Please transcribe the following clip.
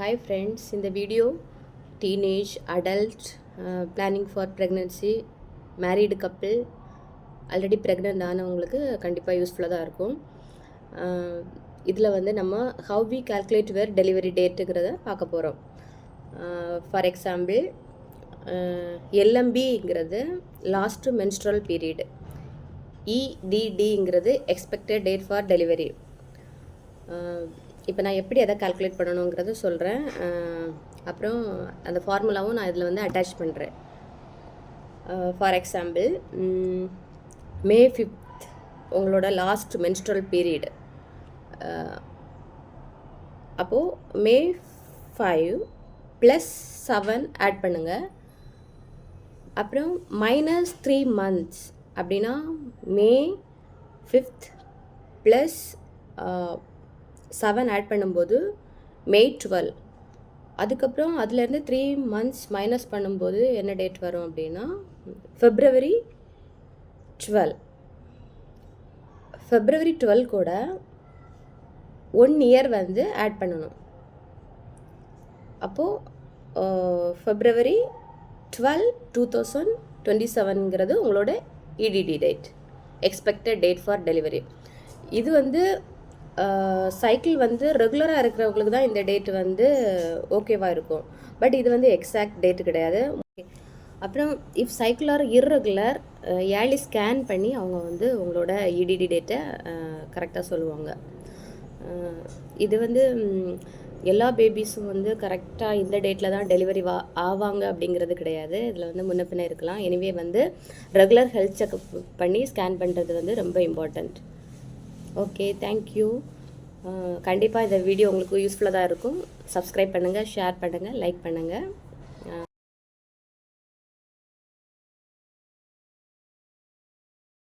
Hi friends, in the video teenage adult planning for pregnancy married couple already pregnant ஆனவங்களுக்கு கண்டிப்பாக யூஸ்ஃபுல்லாக தான் இருக்கும். இதில் வந்து நம்ம how we calculate where delivery dateங்கிறத பார்க்க போகிறோம். ஃபார் எக்ஸாம்பிள் LMBங்கிறது லாஸ்ட் menstrual period, EDDங்கிறது expected date for delivery. இப்போ நான் எப்படி அதை கால்குலேட் பண்ணணுங்கிறத சொல்கிறேன். அப்புறம் அந்த ஃபார்முலாவும் நான் இதில் வந்து அட்டாச் பண்ணுறேன். ஃபார் எக்ஸாம்பிள் May 5th உங்களோட லாஸ்ட் menstrual period. அப்போது May 5 + 7 ஆட் பண்ணுங்கள். அப்புறம் -3 months அப்படின்னா May 5th + 7 ஆட் பண்ணும்போது May 12. அதுக்கப்புறம் அதுலேருந்து 3 months மைனஸ் பண்ணும்போது என்ன டேட் வரும் அப்படின்னா February 12. February 12 கூட 1 year வந்து ஆட் பண்ணணும். அப்போது February 12, 2027ங்கிறது உங்களோட EDD date, expected date for delivery. இது வந்து சைக்கிள் வந்து ரெகுலராக இருக்கிறவங்களுக்கு தான் இந்த டேட் வந்து ஓகேவாக இருக்கும். பட் இது வந்து எக்ஸாக்ட் டேட்டு கிடையாது. அப்புறம் if cycle R irregular early scan பண்ணி அவங்க வந்து உங்களோட EDD டேட்டை கரெக்டாக சொல்லுவாங்க. இது வந்து எல்லா பேபிஸும் வந்து கரெக்டாக இந்த டேட்டில் தான் டெலிவரி ஆவாங்க அப்படிங்கிறது கிடையாது. இதில் வந்து முன்ன பின்ன இருக்கலாம். எனிவே வந்து ரெகுலர் ஹெல்த் செக்அப் பண்ணி ஸ்கேன் பண்ணுறது வந்து ரொம்ப இம்பார்ட்டண்ட். Okay, thank you. கண்டிப்பாக இந்த வீடியோ உங்களுக்கு யூஸ்ஃபுல்லாக தான் இருக்கும். சப்ஸ்கிரைப் பண்ணுங்கள், ஷேர் பண்ணுங்கள், லைக் பண்ணுங்கள்.